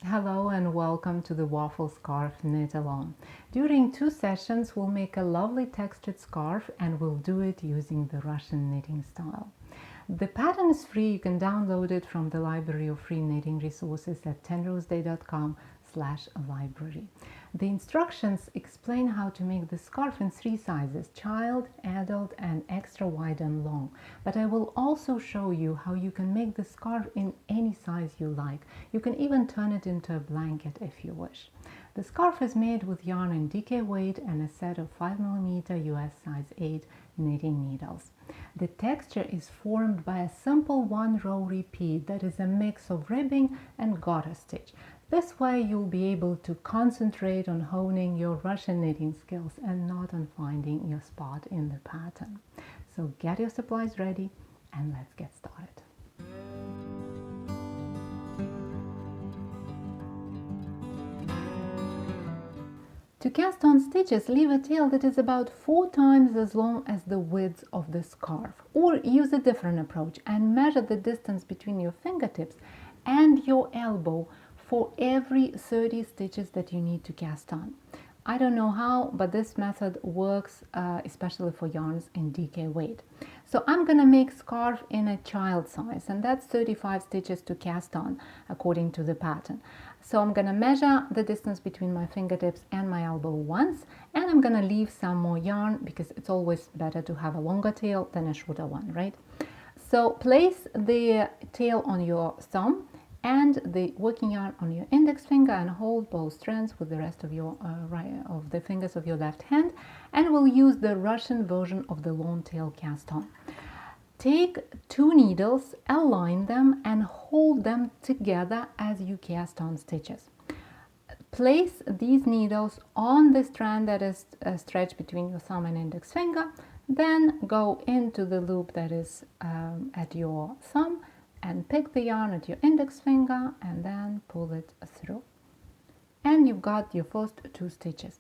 Hello and welcome to the Waffle Scarf Knit Along. During 2 sessions, we'll make a lovely textured scarf and we'll do it using the Russian knitting style. The pattern is free. You can download it from the library of free knitting resources at tenroseday.com/library. The instructions explain how to make the scarf in 3 sizes: child, adult, and extra wide and long. But I will also show you how you can make the scarf in any size you like. You can even turn it into a blanket if you wish. The scarf is made with yarn in DK weight and a set of 5mm US size 8 knitting needles. The texture is formed by a simple one-row repeat that is a mix of ribbing and garter stitch. This way you'll be able to concentrate on honing your Russian knitting skills and not on finding your spot in the pattern. So get your supplies ready and let's get started. To cast on stitches, leave a tail that is about 4 times as long as the width of the scarf, or use a different approach and measure the distance between your fingertips and your elbow for every 30 stitches that you need to cast on. I don't know how, but this method works especially for yarns in DK weight. So I'm gonna make scarf in a child size, and that's 35 stitches to cast on according to the pattern. So I'm gonna measure the distance between my fingertips and my elbow once, and I'm gonna leave some more yarn because it's always better to have a longer tail than a shorter one, right? So place the tail on your thumb and the working yarn on your index finger and hold both strands with the rest of your of the fingers of your left hand, and we'll use the Russian version of the long tail cast on. Take 2 needles, align them and hold them together as you cast on stitches. Place these needles on the strand that is stretched between your thumb and index finger, then go into the loop that is at your thumb and pick the yarn at your index finger and then pull it through. And you've got your first 2 stitches.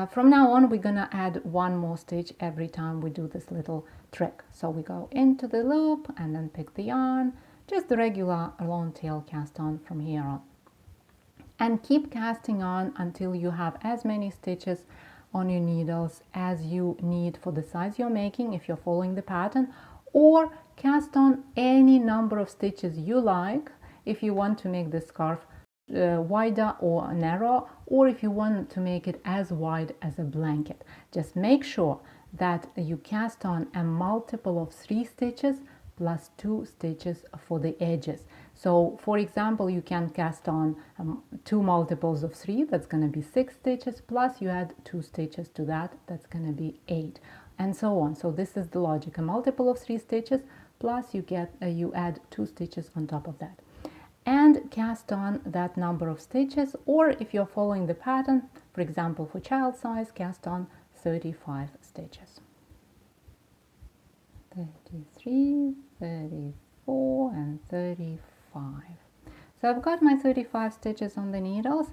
From now on, we're gonna add 1 more stitch every time we do this little trick. So we go into the loop and then pick the yarn, just the regular long tail cast on from here on. And keep casting on until you have as many stitches on your needles as you need for the size you're making if you're following the pattern, or cast on any number of stitches you like if you want to make the scarf wider or narrow, or if you want to make it as wide as a blanket. Just make sure that you cast on a multiple of 3 stitches plus 2 stitches for the edges. So for example, you can cast on 2 multiples of 3, that's going to be 6 stitches, plus you add 2 stitches to that, that's going to be 8, and so on. So this is the logic: a multiple of 3 stitches plus you add 2 stitches on top of that, and cast on that number of stitches. Or if you're following the pattern, for example for child size, cast on 35 stitches. 33, 34 and 35. So I've got my 35 stitches on the needles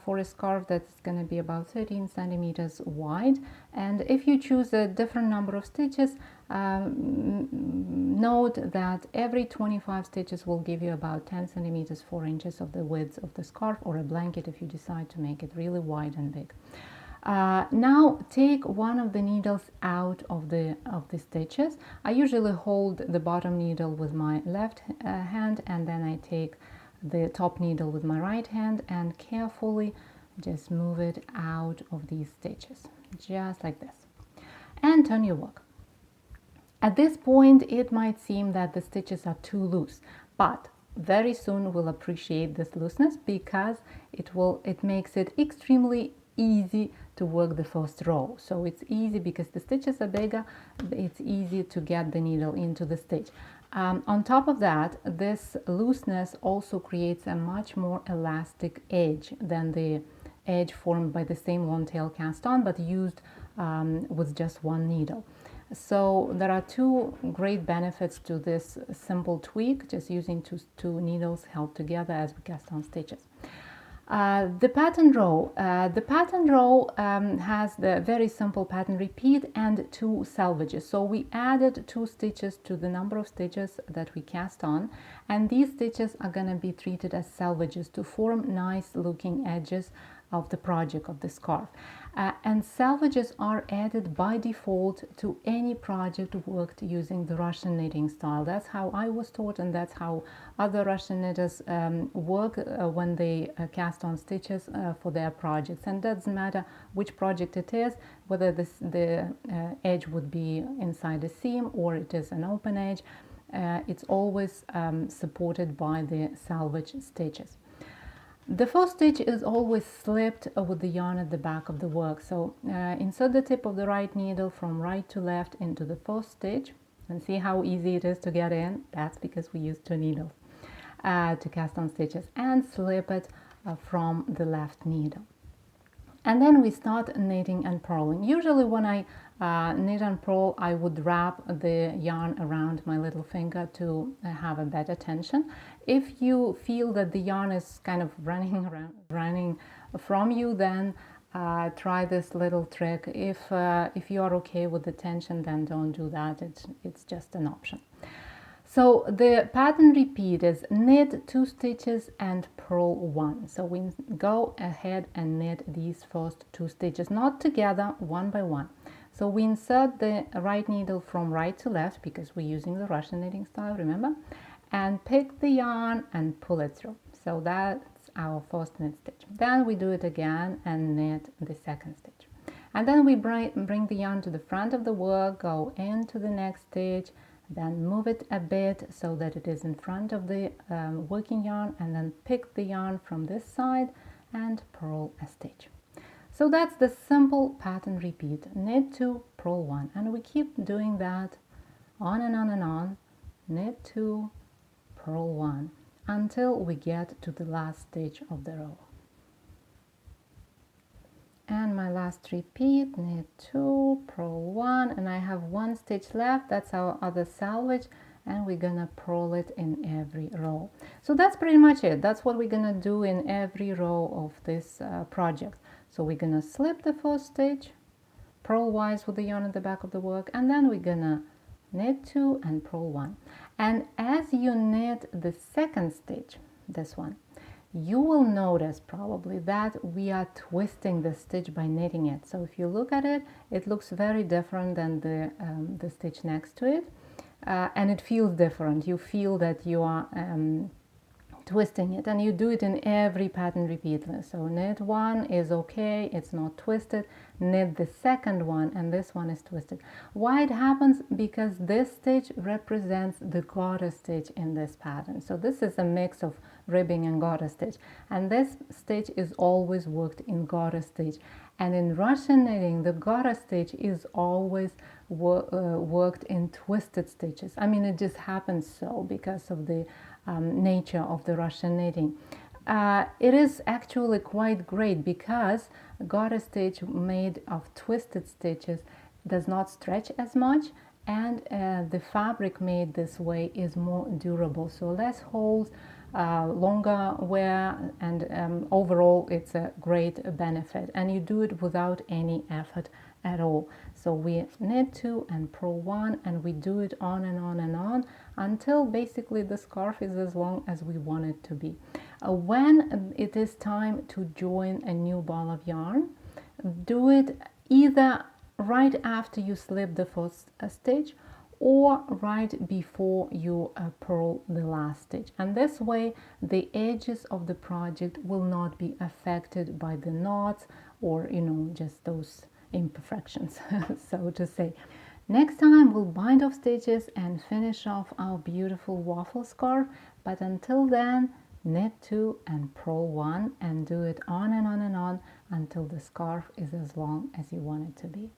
for a scarf that's going to be about 13 centimeters wide. And if you choose a different number of stitches, note that every 25 stitches will give you about 10 centimeters 4 inches of the width of the scarf, or a blanket if you decide to make it really wide and big. Now take one of the needles out of the stitches. I usually hold the bottom needle with my left hand, and then I take the top needle with my right hand and carefully just move it out of these stitches, just like this, and turn your work. At this point it might seem that the stitches are too loose, but very soon we'll appreciate this looseness because it makes it extremely easy to work the first row. So it's easy because the stitches are bigger, it's easy to get the needle into the stitch. On top of that, this looseness also creates a much more elastic edge than the edge formed by the same long tail cast on, but used with just 1 needle. So there are 2 great benefits to this simple tweak, just using two needles held together as we cast on stitches. The pattern row. Has the very simple pattern repeat and 2 salvages. So we added 2 stitches to the number of stitches that we cast on, and these stitches are going to be treated as salvages to form nice looking edges of the project of the scarf. And salvages are added by default to any project worked using the Russian knitting style. That's how I was taught, and that's how other Russian knitters work when they cast on stitches for their projects. And it doesn't matter which project it is, whether the edge would be inside a seam or it is an open edge. It's always supported by the salvage stitches. The first stitch is always slipped with the yarn at the back of the work. So insert the tip of the right needle from right to left into the first stitch, and see how easy it is to get in. That's because we use 2 needles to cast on stitches, and slip it from the left needle. And then we start knitting and purling. Usually when I knit and purl, I would wrap the yarn around my little finger to have a better tension. If you feel that the yarn is kind of running from you, then try this little trick. If you are okay with the tension, then don't do that. It's just an option. So the pattern repeat is knit 2 stitches and purl 1. So we go ahead and knit these first 2 stitches, not together, one by one. So we insert the right needle from right to left, because we're using the Russian knitting style, remember? And pick the yarn and pull it through. So that's our first knit stitch. Then we do it again and knit the second stitch. And then we bring the yarn to the front of the work, go into the next stitch, then move it a bit so that it is in front of the working yarn, and then pick the yarn from this side and purl a stitch. So that's the simple pattern repeat, knit 2, purl 1, and we keep doing that on and on and on, knit 2, purl 1, until we get to the last stitch of the row. And my last repeat, knit 2, purl 1, and I have 1 stitch left. That's our other salvage, and we're gonna purl it in every row. So that's pretty much it. That's what we're gonna do in every row of this project. So we're gonna slip the first stitch, purlwise with the yarn at the back of the work, and then we're gonna knit 2 and purl 1. And as you knit the second stitch, this one, you will notice probably that we are twisting the stitch by knitting it. So if you look at it, it looks very different than the stitch next to it, and it feels different. You feel that you are twisting it, and you do it in every pattern repeat. So knit 1 is okay, it's not twisted. Knit the second one, and this one is twisted. Why it happens? Because this stitch represents the garter stitch in this pattern. So this is a mix of ribbing and garter stitch, and this stitch is always worked in garter stitch. And in Russian knitting, the garter stitch is always worked in twisted stitches. I mean, it just happens so because of the nature of the Russian knitting. It is actually quite great because garter stitch made of twisted stitches does not stretch as much, and the fabric made this way is more durable, so less holes, longer wear, and overall it's a great benefit, and you do it without any effort at all. So we knit 2 and purl 1, and we do it on and on and on until basically the scarf is as long as we want it to be. When it is time to join a new ball of yarn, do it either right after you slip the first stitch or right before you purl the last stitch, and this way the edges of the project will not be affected by the knots or just those imperfections so to say. Next time we'll bind off stitches and finish off our beautiful waffle scarf, but until then, knit 2 and purl 1, and do it on and on and on until the scarf is as long as you want it to be.